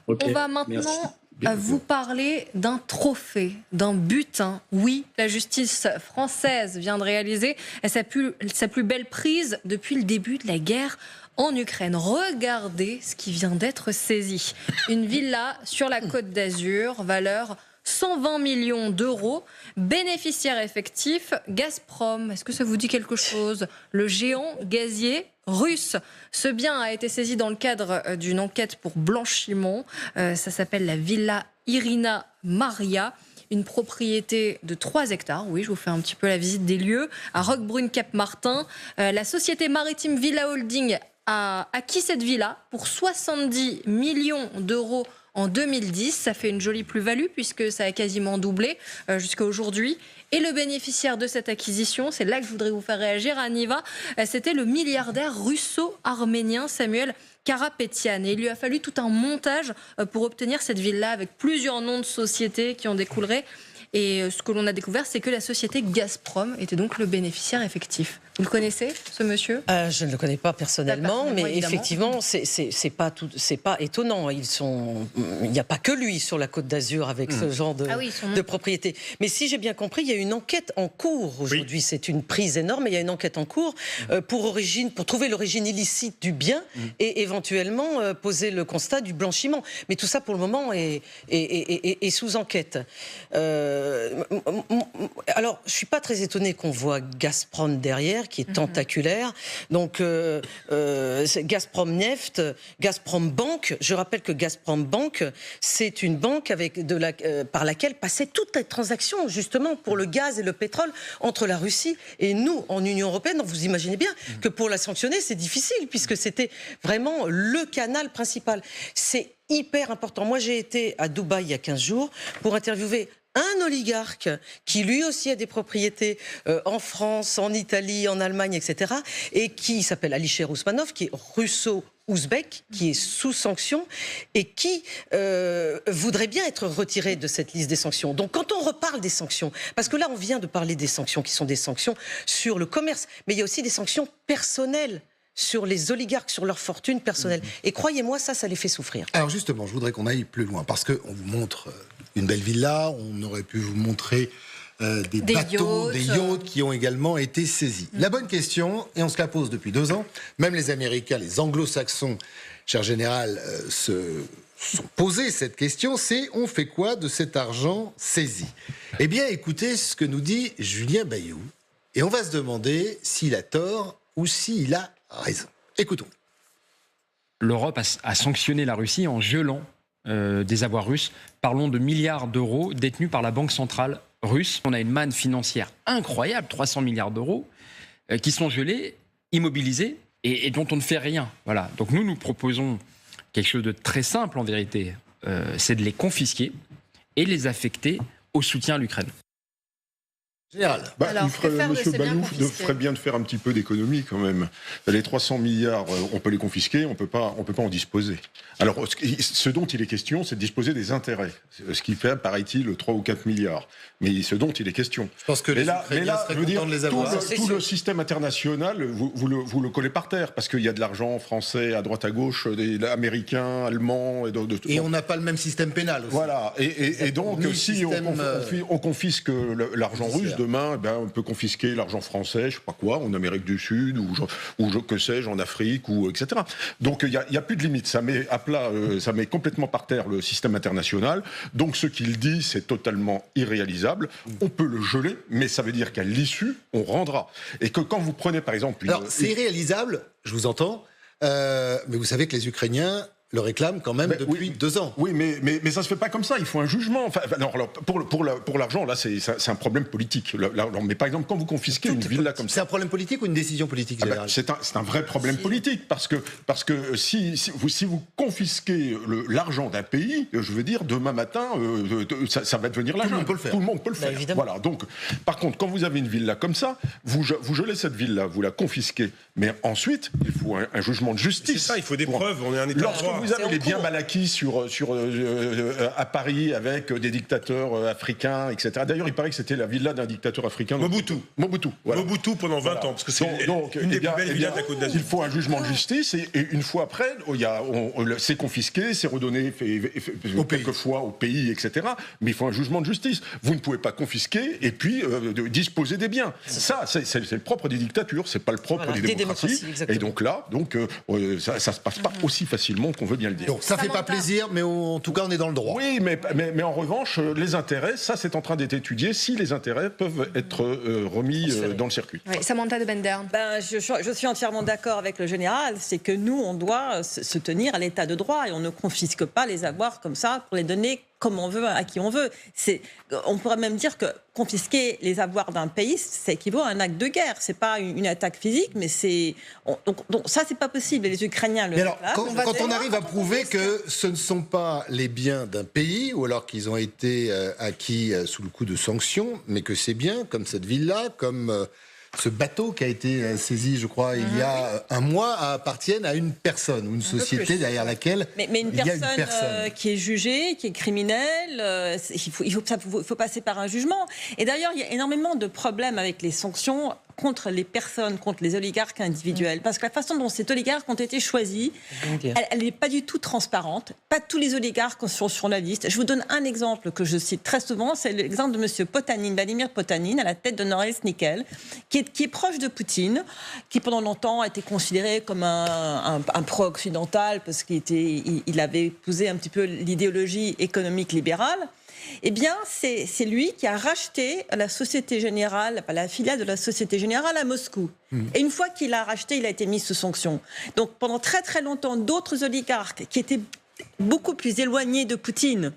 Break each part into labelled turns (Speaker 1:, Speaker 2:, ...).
Speaker 1: Okay,
Speaker 2: on va maintenant vous parler d'un trophée, d'un butin. Oui, la justice française vient de réaliser sa plus belle prise depuis le début de la guerre en Ukraine. Regardez ce qui vient d'être saisi. Une villa sur la Côte d'Azur, valeur 120 millions d'euros. Bénéficiaire effectif, Gazprom. Est-ce que ça vous dit quelque chose? Le géant gazier russe. Ce bien a été saisi dans le cadre d'une enquête pour blanchiment. Ça s'appelle la Villa Irina Maria. Une propriété de 3 hectares. Oui, je vous fais un petit peu la visite des lieux. À Roquebrune-Cap-Martin. La société maritime Villa Holding a acquis cette villa pour 70 millions d'euros en 2010. Ça fait une jolie plus-value puisque ça a quasiment doublé jusqu'à aujourd'hui. Et le bénéficiaire de cette acquisition, c'est là que je voudrais vous faire réagir, Aniva, c'était le milliardaire russo-arménien Samuel Karapetian. Et il lui a fallu tout un montage pour obtenir cette villa avec plusieurs noms de sociétés qui en découleraient. Et ce que l'on a découvert, c'est que la société Gazprom était donc le bénéficiaire effectif. Vous le connaissez, ce monsieur?
Speaker 3: Je ne le connais pas personnellement, mais évidemment. Effectivement, c'est pas étonnant. Il n'y a pas que lui sur la Côte d'Azur avec ce genre de propriété. Mais si j'ai bien compris, il y a une enquête en cours aujourd'hui. Oui. C'est une prise énorme, mais il y a une enquête en cours pour trouver l'origine illicite du bien et éventuellement poser le constat du blanchiment. Mais tout ça, pour le moment, est sous enquête. Alors, je suis pas très étonné qu'on voit Gazprom derrière, qui est tentaculaire. Donc, c'est Gazprom Neft, Gazprom Bank. Je rappelle que Gazprom Bank, c'est une banque par laquelle passaient toutes les transactions, justement, pour le gaz et le pétrole entre la Russie et nous, en Union européenne. Donc, vous imaginez bien que pour la sanctionner, c'est difficile, puisque c'était vraiment le canal principal. C'est hyper important. Moi, j'ai été à Dubaï il y a 15 jours pour interviewer un oligarque qui lui aussi a des propriétés en France, en Italie, en Allemagne, etc. et qui s'appelle Alisher Ousmanov, qui est russo-ouzbek, qui est sous sanction et qui voudrait bien être retiré de cette liste des sanctions. Donc quand on reparle des sanctions, parce que là on vient de parler des sanctions qui sont des sanctions sur le commerce, mais il y a aussi des sanctions personnelles sur les oligarques, sur leur fortune personnelle. Et croyez-moi, ça les fait souffrir.
Speaker 4: Alors justement, je voudrais qu'on aille plus loin, parce qu'on vous montre une belle villa, on aurait pu vous montrer des bateaux, des yachts qui ont également été saisis. La bonne question, et on se la pose depuis 2 ans, même les Américains, les anglo-saxons, cher général, se sont posés cette question, c'est on fait quoi de cet argent saisi? Eh bien, écoutez ce que nous dit Julien Bayou, et on va se demander s'il a tort ou s'il a raison. Écoutons.
Speaker 5: L'Europe a sanctionné la Russie en gelant des avoirs russes. Parlons de milliards d'euros détenus par la Banque centrale russe. On a une manne financière incroyable, 300 milliards d'euros, qui sont gelés, immobilisés et dont on ne fait rien. Voilà. Donc nous proposons quelque chose de très simple en vérité. C'est de les confisquer et les affecter au soutien à l'Ukraine.
Speaker 4: Général.
Speaker 2: Alors,
Speaker 6: Monsieur Bayou ferait bien de faire un petit peu d'économie quand même. Les 300 milliards, on peut les confisquer, on peut pas en disposer. Alors, ce dont il est question, c'est de disposer des intérêts. Ce qui fait, paraît-il, 3 ou 4 milliards. Mais ce dont il est question.
Speaker 4: Je pense que
Speaker 6: je veux dire, tout le système international, vous le collez par terre, parce qu'il y a de l'argent français à droite à gauche, américain, allemand...
Speaker 4: Et on n'a pas le même système pénal aussi.
Speaker 6: Voilà. Et donc, si on confisque l'argent russe, demain, on peut confisquer l'argent français, je sais pas quoi, en Amérique du Sud, ou que sais-je, en Afrique, etc. Donc il n'y a plus de limite. Ça met à plat, ça met complètement par terre le système international. Donc ce qu'il dit, c'est totalement irréalisable. On peut le geler, mais ça veut dire qu'à l'issue, on rendra. Et que quand vous prenez, par exemple...
Speaker 4: Alors, c'est irréalisable, je vous entends, mais vous savez que les Ukrainiens le réclame quand même depuis 2 ans.
Speaker 6: Oui, mais ça se fait pas comme ça. Il faut un jugement. Enfin, alors pour l'argent, là, c'est un problème politique. Mais par exemple, quand vous confisquez une villa comme ça,
Speaker 4: c'est un problème politique ou une décision politique générale?
Speaker 6: C'est un vrai problème politique parce que si vous confisquez l'argent d'un pays, je veux dire, demain matin, ça va devenir l'argent.
Speaker 4: Tout le monde peut le faire.
Speaker 6: Tout le monde peut le faire.
Speaker 3: Évidemment.
Speaker 6: Voilà. Donc, par contre, quand vous avez une villa comme ça, vous gelez cette villa, vous la confisquez, mais ensuite, il faut un jugement de justice.
Speaker 7: C'est ça, il faut des preuves. On est un État de droit.
Speaker 6: vous avez les biens mal acquis à Paris avec des dictateurs africains, etc. D'ailleurs, il paraît que c'était la villa d'un dictateur africain.
Speaker 1: Mobutu.
Speaker 6: Voilà.
Speaker 1: Mobutu pendant 20 ans, parce que c'est une des plus belles villas de la Côte d'Azur.
Speaker 6: Il faut un jugement de justice et une fois après, c'est confisqué, c'est redonné quelquefois au pays, etc. Mais il faut un jugement de justice. Vous ne pouvez pas confisquer et puis disposer des biens. Ça, c'est le propre des dictatures, c'est pas le propre des démocraties. Et donc là, ça se passe pas aussi facilement qu'on veut bien le dire.
Speaker 4: Donc ça fait pas plaisir, mais en tout cas on est dans le droit.
Speaker 6: Oui, mais en revanche, les intérêts, ça c'est en train d'être étudié, si les intérêts peuvent être remis dans le circuit.
Speaker 2: Oui, Samantha de Bendern.
Speaker 7: Je suis entièrement d'accord avec le général, c'est que nous, on doit se tenir à l'état de droit et on ne confisque pas les avoirs comme ça pour les donner comme on veut, à qui on veut. On pourrait même dire que confisquer les avoirs d'un pays, ça équivaut à un acte de guerre. C'est pas une attaque physique, mais donc ça, c'est pas possible. Et les Ukrainiens le
Speaker 4: réclament. Quand on arrive à prouver que ce ne sont pas les biens d'un pays, ou alors qu'ils ont été acquis sous le coup de sanctions, mais que ces biens, comme cette villa, comme ce bateau qui a été saisi, je crois, il y a un mois, appartiennent à une personne ou une société derrière laquelle
Speaker 7: il y a une personne qui est jugée, qui est criminelle. Il faut passer par un jugement. Et d'ailleurs, il y a énormément de problèmes avec les sanctions contre les personnes, contre les oligarques individuels. Parce que la façon dont ces oligarques ont été choisis, elle n'est pas du tout transparente. Pas tous les oligarques sont sur la liste. Je vous donne un exemple que je cite très souvent, c'est l'exemple de M. Potanin, Vladimir Potanin, à la tête de Norilsk Nickel, qui est proche de Poutine, qui pendant longtemps a été considéré comme un pro-occidental, parce qu'il avait épousé un petit peu l'idéologie économique libérale. Eh bien, c'est lui qui a racheté la Société Générale, la filiale de la Société Générale à Moscou. Et une fois qu'il l'a racheté, il a été mis sous sanction. Donc, pendant très très longtemps, d'autres oligarques qui étaient beaucoup plus éloignés de Poutine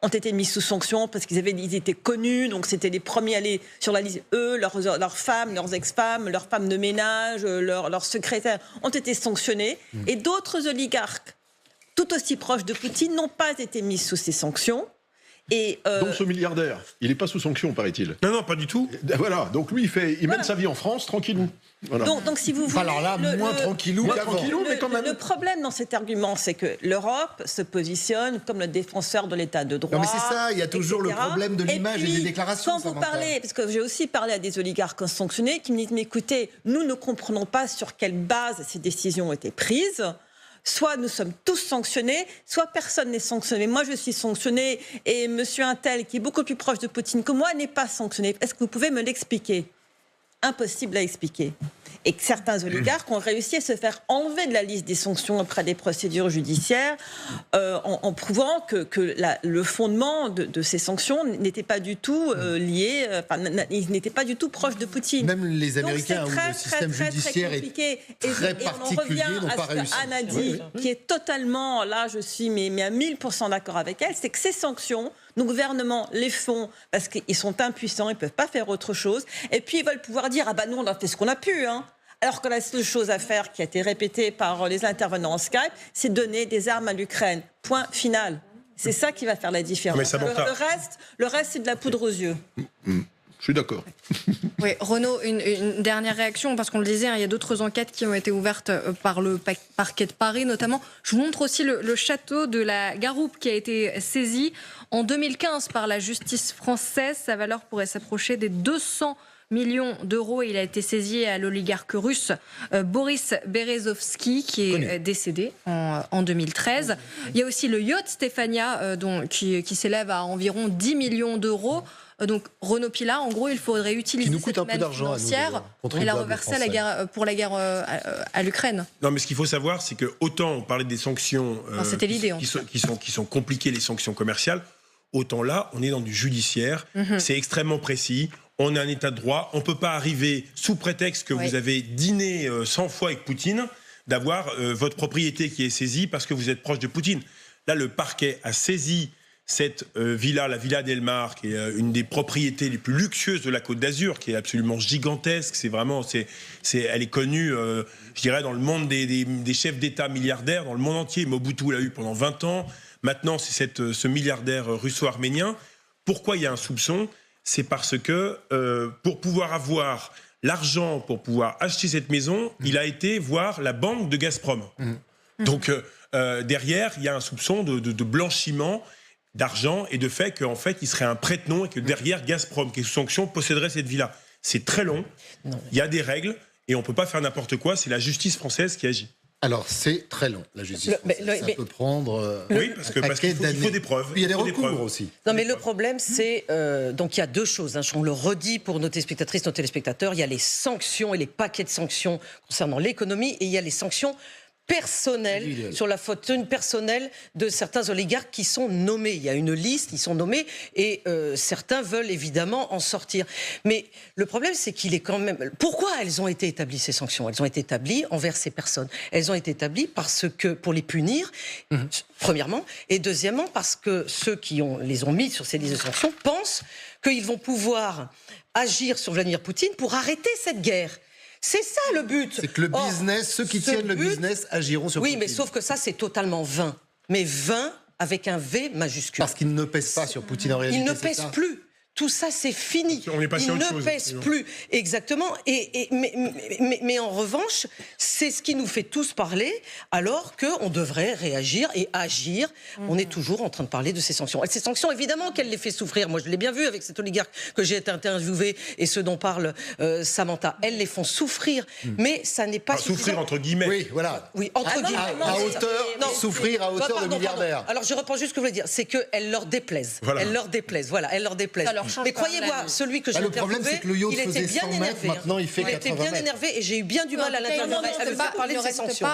Speaker 7: ont été mis sous sanction parce qu'ils étaient connus, donc c'était les premiers à aller sur la liste. Eux, leurs femmes, leurs ex-femmes, leurs femmes de ménage, leurs secrétaires ont été sanctionnés. Et d'autres oligarques, tout aussi proches de Poutine, n'ont pas été mis sous ces sanctions.
Speaker 6: Donc ce milliardaire, il n'est pas sous sanction, paraît-il.
Speaker 1: Non, pas du tout.
Speaker 6: Voilà, donc lui, il mène sa vie en France, tranquillou. Voilà.
Speaker 7: Donc si vous voulez...
Speaker 4: Alors là, moins tranquillou qu'avant.
Speaker 6: Mais quand même.
Speaker 7: Le problème dans cet argument, c'est que l'Europe se positionne comme le défenseur de l'état de droit.
Speaker 4: Non, mais c'est ça, il y a toujours le problème de l'image et des déclarations.
Speaker 7: Quand vous parlez, parce que j'ai aussi parlé à des oligarques sanctionnés qui me disent, mais écoutez, nous ne comprenons pas sur quelle base ces décisions ont été prises. Soit nous sommes tous sanctionnés, soit personne n'est sanctionné. Moi, je suis sanctionné et monsieur Untel, qui est beaucoup plus proche de Poutine que moi, n'est pas sanctionné. Est-ce que vous pouvez me l'expliquer ? Impossible à expliquer. Et que certains oligarques ont réussi à se faire enlever de la liste des sanctions après des procédures judiciaires en prouvant que le fondement de ces sanctions n'était pas du tout lié, ils n'étaient pas du tout proche de Poutine.
Speaker 4: Même les Américains, où le système judiciaire est très particulier, n'ont pas réussi.
Speaker 7: Et on revient à ce qu'Anne a dit, qui est totalement, là je suis mais à 1000% d'accord avec elle, c'est que ces sanctions, nos gouvernements les font parce qu'ils sont impuissants, ils ne peuvent pas faire autre chose. Et puis ils veulent pouvoir dire, ah ben nous on a fait ce qu'on a pu, hein. Alors que la seule chose à faire, qui a été répétée par les intervenants en Skype, c'est donner des armes à l'Ukraine. Point final. C'est ça qui va faire la différence. Le reste, c'est de la poudre aux yeux.
Speaker 6: Je suis d'accord.
Speaker 2: Oui, Renaud, une dernière réaction, parce qu'on le disait, il y a d'autres enquêtes qui ont été ouvertes par le parquet de Paris, notamment. Je vous montre aussi le château de la Garoupe qui a été saisi en 2015 par la justice française. Sa valeur pourrait s'approcher des 200 millions d'euros. Il a été saisi à l'oligarque russe Boris Berezovsky, qui est décédé en 2013. Il y a aussi le yacht Stefania, qui s'élève à environ 10 millions d'euros. Donc Renaud Pilat, en gros, il faudrait utiliser cette manne financière et la reverser pour la guerre à l'Ukraine.
Speaker 1: Non, mais ce qu'il faut savoir, c'est que autant on parlait des sanctions qui sont compliquées, les sanctions commerciales, autant là, on est dans du judiciaire. C'est extrêmement précis. On a un état de droit. On ne peut pas arriver, sous prétexte que vous avez dîné 100 fois avec Poutine, d'avoir votre propriété qui est saisie parce que vous êtes proche de Poutine. Là, le parquet a saisi cette villa, la Villa Delmar, qui est une des propriétés les plus luxueuses de la Côte d'Azur, qui est absolument gigantesque. Elle est connue, je dirais, dans le monde des chefs d'État milliardaires, dans le monde entier. Mobutu l'a eu pendant 20 ans. Maintenant, c'est ce milliardaire russo-arménien. Pourquoi il y a un soupçon ? C'est parce que pour pouvoir avoir l'argent, pour pouvoir acheter cette maison, il a été voir la banque de Gazprom. Donc, derrière, il y a un soupçon de blanchiment d'argent et de fait qu'en fait, il serait un prête-nom et que derrière, Gazprom, qui est sous sanction, posséderait cette villa. C'est très long, il y a des règles et on ne peut pas faire n'importe quoi, c'est la justice française qui agit.
Speaker 4: Alors, c'est très long, la justice française. Ça peut prendre
Speaker 1: oui, parce qu'il faut des preuves.
Speaker 4: Il y a des recours aussi.
Speaker 3: Non, mais le problème, c'est... donc, il y a deux choses. Hein, on le redit pour nos téléspectatrices, nos téléspectateurs. Il y a les sanctions et les paquets de sanctions concernant l'économie et il y a les sanctions personnel, sur la fortune personnelle de certains oligarques qui sont nommés. Il y a une liste, ils sont nommés et certains veulent évidemment en sortir. Mais le problème, c'est qu'il est quand même... Pourquoi elles ont été établies, ces sanctions? Elles ont été établies envers ces personnes. Elles ont été établies parce que, pour les punir, premièrement, et deuxièmement, parce que ceux qui les ont mis sur ces listes de sanctions pensent qu'ils vont pouvoir agir sur Vladimir Poutine pour arrêter cette guerre. C'est ça le but.
Speaker 4: C'est que le business, ceux qui tiennent le business agiront sur Poutine.
Speaker 3: Oui, mais sauf que ça, c'est totalement vain. Mais vain avec un V majuscule.
Speaker 4: Parce qu'il ne pèse pas sur Poutine en réalité.
Speaker 3: Il ne pèse plus. Tout ça, c'est fini.
Speaker 1: On est passé
Speaker 3: il
Speaker 1: à autre
Speaker 3: ne
Speaker 1: chose,
Speaker 3: pèse plus. Exactement. Mais en revanche, c'est ce qui nous fait tous parler, alors qu'on devrait réagir et agir. On est toujours en train de parler de ces sanctions. Et ces sanctions, évidemment, qu'elle les fait souffrir. Moi, je l'ai bien vu avec cet oligarque que j'ai interviewé et ce dont parle Samantha. Elles les font souffrir. Mais ça n'est pas suffisant.
Speaker 1: Souffrir entre guillemets.
Speaker 4: Oui, voilà.
Speaker 3: Oui, entre guillemets.
Speaker 4: À hauteur, souffrir à hauteur de milliardaires.
Speaker 3: Alors, je reprends juste ce que je voulais dire. C'est qu'elles leur déplaisent.
Speaker 1: Voilà.
Speaker 3: Elles leur déplaisent. Voilà, elles leur déplaisent. Mais croyez-moi, celui que j'ai interviewé,
Speaker 4: le problème, c'est que le yacht
Speaker 3: il était
Speaker 4: faisait
Speaker 3: bien
Speaker 4: 100 mètres,
Speaker 3: énervé.
Speaker 4: maintenant il fait 80
Speaker 3: était bien
Speaker 4: mètres.
Speaker 3: énervé et j'ai eu bien du mal à l'interviewer. Elle veut parler de ses sanctions.